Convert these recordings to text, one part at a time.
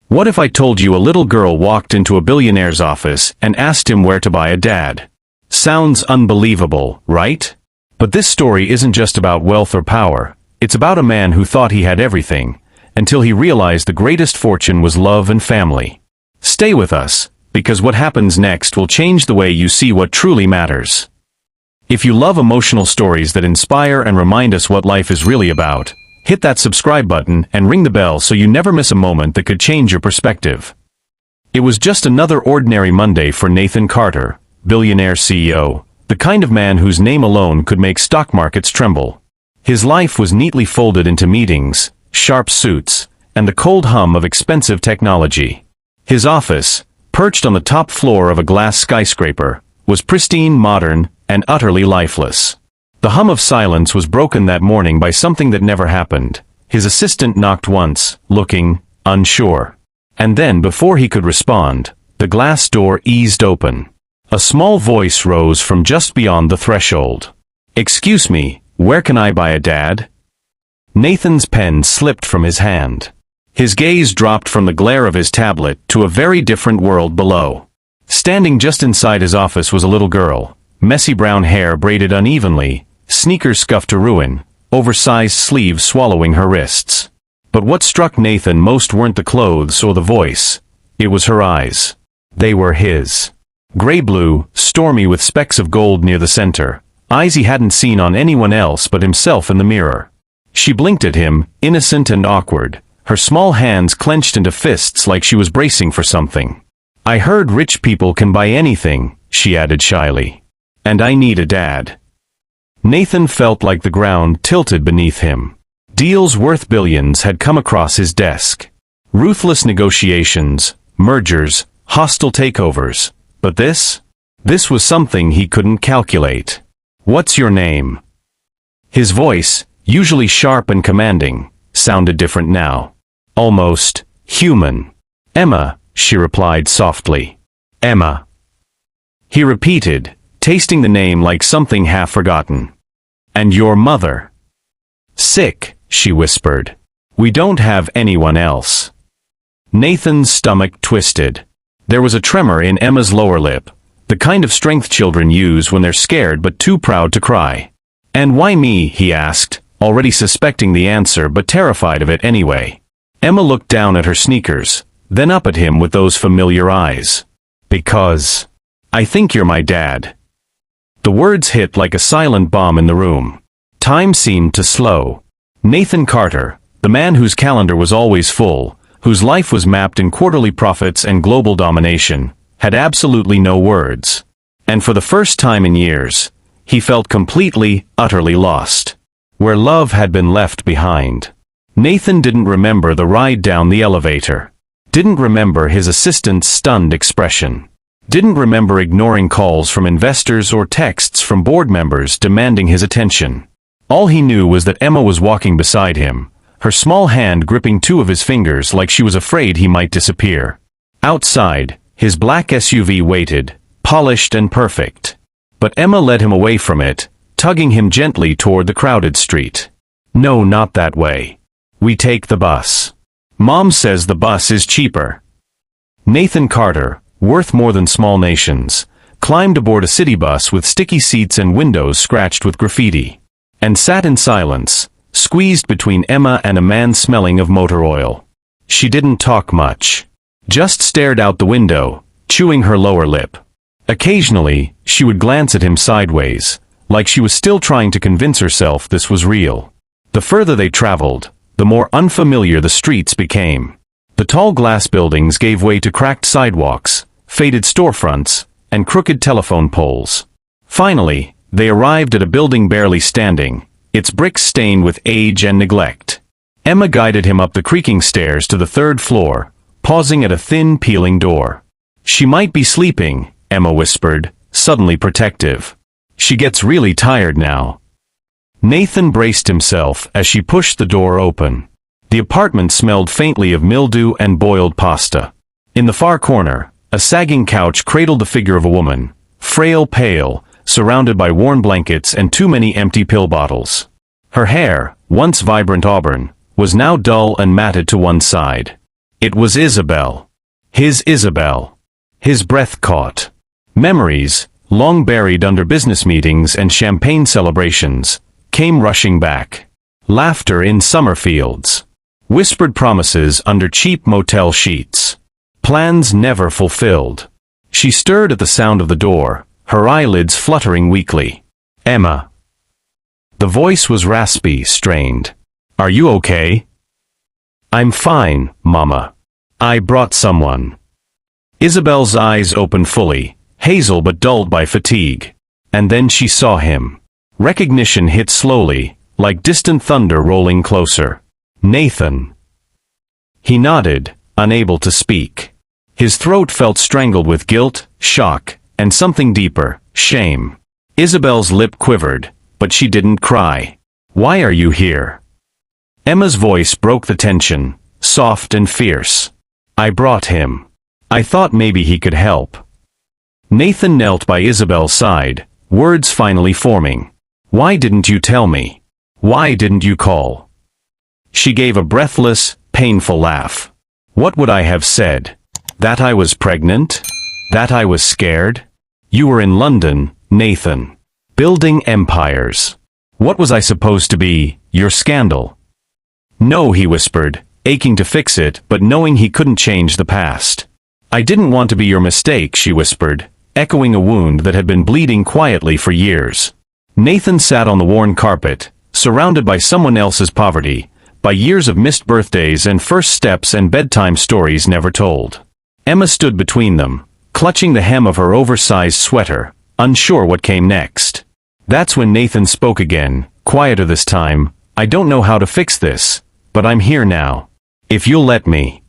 What if I told you a little girl walked into a billionaire's office and asked him where to buy a dad? Sounds unbelievable, right? But this story isn't just about wealth or power. It's about a man who thought he had everything, until he realized the greatest fortune was love and family. Stay with us, because what happens next will change the way you see what truly matters. If you love emotional stories that inspire and remind us what life is really about, hit that subscribe button and ring the bell so you never miss a moment that could change your perspective. It was just another ordinary Monday for Nathan Carter, billionaire CEO, the kind of man whose name alone could make stock markets tremble. His life was neatly folded into meetings, sharp suits, and the cold hum of expensive technology. His office, perched on the top floor of a glass skyscraper, was pristine, modern, and utterly lifeless. The hum of silence was broken that morning by something that never happened. His assistant knocked once, looking unsure. And then, before he could respond, the glass door eased open. A small voice rose from just beyond the threshold. "Excuse me, where can I buy a dad?" Nathan's pen slipped from his hand. His gaze dropped from the glare of his tablet to a very different world below. Standing just inside his office was a little girl, messy brown hair braided unevenly, sneakers scuffed to ruin, oversized sleeves swallowing her wrists. But what struck Nathan most weren't the clothes or the voice. It was her eyes. They were his. Gray-blue, stormy with specks of gold near the center, eyes he hadn't seen on anyone else but himself in the mirror. She blinked at him, innocent and awkward, her small hands clenched into fists like she was bracing for something. "I heard rich people can buy anything," she added shyly. "And I need a dad." Nathan felt like the ground tilted beneath him. Deals worth billions had come across his desk. Ruthless negotiations, mergers, hostile takeovers. But this was something he couldn't calculate. "What's your name?" His voice, usually sharp and commanding, sounded different now. Almost human. "Emma," she replied softly. "Emma." He repeated, tasting the name like something half forgotten. "And your mother?" "Sick," she whispered. "We don't have anyone else." Nathan's stomach twisted. There was a tremor in Emma's lower lip, the kind of strength children use when they're scared but too proud to cry. "And why me?" he asked, already suspecting the answer but terrified of it anyway. Emma looked down at her sneakers, then up at him with those familiar eyes. "Because I think you're my dad." The words hit like a silent bomb in the room. Time seemed to slow. Nathan Carter, the man whose calendar was always full, whose life was mapped in quarterly profits and global domination, had absolutely no words. And for the first time in years, he felt completely, utterly lost. Where love had been left behind. Nathan didn't remember the ride down the elevator. Didn't remember his assistant's stunned expression. Didn't remember ignoring calls from investors or texts from board members demanding his attention. All he knew was that Emma was walking beside him, her small hand gripping two of his fingers like she was afraid he might disappear. Outside, his black SUV waited, polished and perfect. But Emma led him away from it, tugging him gently toward the crowded street. "No, not that way. We take the bus. Mom says the bus is cheaper." Nathan Carter, worth more than small nations, climbed aboard a city bus with sticky seats and windows scratched with graffiti, and sat in silence, squeezed between Emma and a man smelling of motor oil. She didn't talk much. Just stared out the window, chewing her lower lip. Occasionally, she would glance at him sideways, like she was still trying to convince herself this was real. The further they traveled, the more unfamiliar the streets became. The tall glass buildings gave way to cracked sidewalks, faded storefronts, and crooked telephone poles. Finally, they arrived at a building barely standing, its bricks stained with age and neglect. Emma guided him up the creaking stairs to the third floor, pausing at a thin, peeling door. "She might be sleeping," Emma whispered, suddenly protective. "She gets really tired now." Nathan braced himself as she pushed the door open. The apartment smelled faintly of mildew and boiled pasta. In the far corner, a sagging couch cradled the figure of a woman, frail, pale, surrounded by worn blankets and too many empty pill bottles. Her hair, once vibrant auburn, was now dull and matted to one side. It was Isabel. His Isabel. His breath caught. Memories, long buried under business meetings and champagne celebrations, came rushing back. Laughter in summer fields. Whispered promises under cheap motel sheets. Plans never fulfilled. She stirred at the sound of the door, her eyelids fluttering weakly. Emma. The voice was raspy, strained. Are you okay? I'm fine, Mama. I brought someone. Isabel's eyes opened fully, hazel but dulled by fatigue. And then she saw him. Recognition hit slowly, like distant thunder rolling closer. Nathan. He nodded, unable to speak. His throat felt strangled with guilt, shock, and something deeper, shame. Isabel's lip quivered, but she didn't cry. Why are you here? Emma's voice broke the tension, soft and fierce. I brought him. I thought maybe he could help. Nathan knelt by Isabel's side, words finally forming. Why didn't you tell me? Why didn't you call? She gave a breathless, painful laugh. What would I have said? That I was pregnant? That I was scared? You were in London, Nathan. Building empires. What was I supposed to be, your scandal? No, he whispered, aching to fix it but knowing he couldn't change the past. I didn't want to be your mistake, she whispered, echoing a wound that had been bleeding quietly for years. Nathan sat on the worn carpet, surrounded by someone else's poverty, by years of missed birthdays and first steps and bedtime stories never told. Emma stood between them, clutching the hem of her oversized sweater, unsure what came next. That's when Nathan spoke again, quieter this time. I don't know how to fix this, but I'm here now. If you'll let me.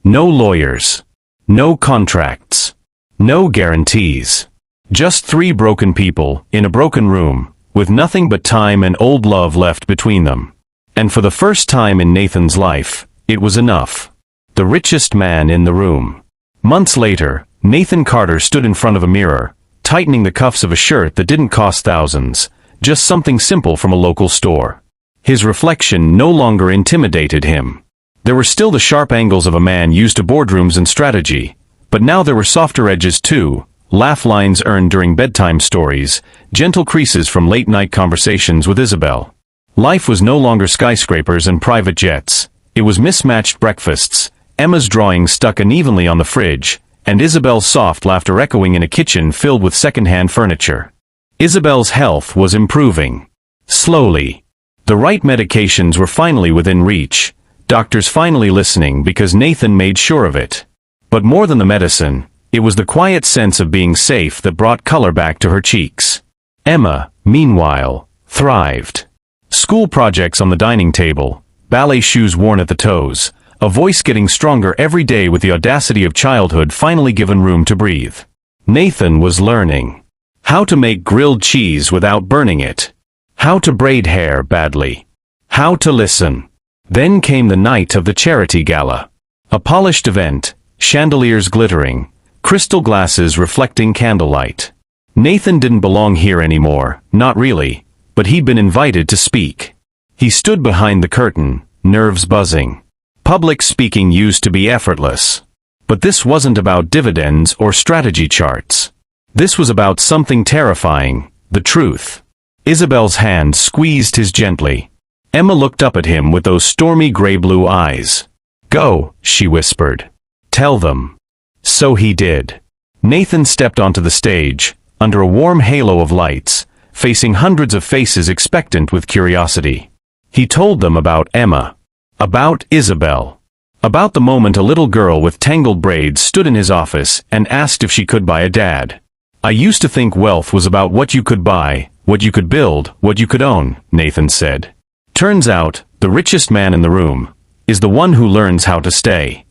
No lawyers. No contracts. No guarantees. Just 3 broken people, in a broken room, with nothing but time and old love left between them. And for the first time in Nathan's life, it was enough. The richest man in the room. Months later, Nathan Carter stood in front of a mirror, tightening the cuffs of a shirt that didn't cost thousands, just something simple from a local store. His reflection no longer intimidated him. There were still the sharp angles of a man used to boardrooms and strategy, but now there were softer edges too, laugh lines earned during bedtime stories, gentle creases from late-night conversations with Isabel. Life was no longer skyscrapers and private jets. It was mismatched breakfasts, Emma's drawings stuck unevenly on the fridge, and Isabel's soft laughter echoing in a kitchen filled with second-hand furniture. Isabel's health was improving. Slowly. The right medications were finally within reach, doctors finally listening because Nathan made sure of it. But more than the medicine, it was the quiet sense of being safe that brought color back to her cheeks. Emma, meanwhile, thrived. School projects on the dining table, ballet shoes worn at the toes, a voice getting stronger every day with the audacity of childhood finally given room to breathe. Nathan was learning how to make grilled cheese without burning it, how to braid hair badly, how to listen. Then came the night of the charity gala. A polished event, chandeliers glittering, crystal glasses reflecting candlelight. Nathan didn't belong here anymore, not really, but he'd been invited to speak. He stood behind the curtain, nerves buzzing. Public speaking used to be effortless. But this wasn't about dividends or strategy charts. This was about something terrifying, the truth. Isabel's hand squeezed his gently. Emma looked up at him with those stormy gray-blue eyes. Go, she whispered. Tell them. So he did. Nathan stepped onto the stage, under a warm halo of lights, facing hundreds of faces expectant with curiosity. He told them about Emma. About Isabel. About the moment a little girl with tangled braids stood in his office and asked if she could buy a dad. I used to think wealth was about what you could buy, what you could build, what you could own, Nathan said. Turns out, the richest man in the room is the one who learns how to stay.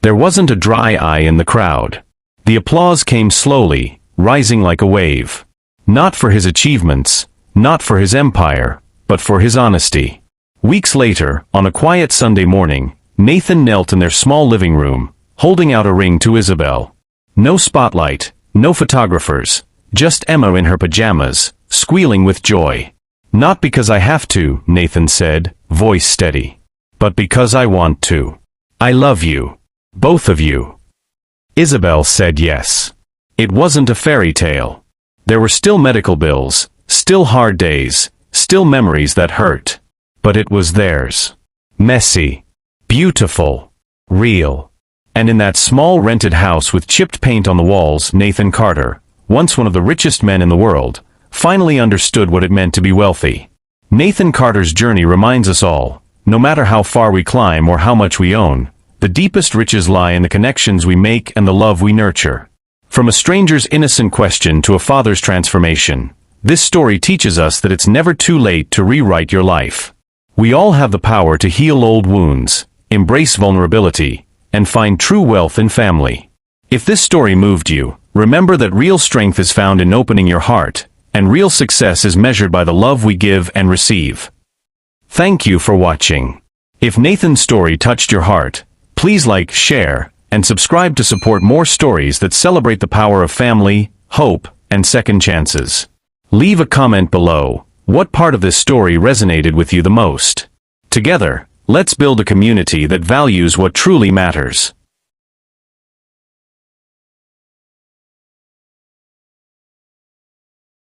There wasn't a dry eye in the crowd. The applause came slowly, rising like a wave. Not for his achievements, not for his empire, but for his honesty. Weeks later, on a quiet Sunday morning, Nathan knelt in their small living room, holding out a ring to Isabel. No spotlight, no photographers, just Emma in her pajamas, squealing with joy. Not because I have to, Nathan said, voice steady. But because I want to. I love you. Both of you. Isabel said yes. It wasn't a fairy tale. There were still medical bills, still hard days, still memories that hurt. But it was theirs. Messy. Beautiful. Real. And in that small rented house with chipped paint on the walls, Nathan Carter, once one of the richest men in the world, finally understood what it meant to be wealthy. Nathan Carter's journey reminds us all, no matter how far we climb or how much we own, the deepest riches lie in the connections we make and the love we nurture. From a stranger's innocent question to a father's transformation, this story teaches us that it's never too late to rewrite your life. We all have the power to heal old wounds, embrace vulnerability, and find true wealth in family. If this story moved you, remember that real strength is found in opening your heart, and real success is measured by the love we give and receive. Thank you for watching. If Nathan's story touched your heart, please like, share, and subscribe to support more stories that celebrate the power of family, hope, and second chances. Leave a comment below. What part of this story resonated with you the most? Together, let's build a community that values what truly matters.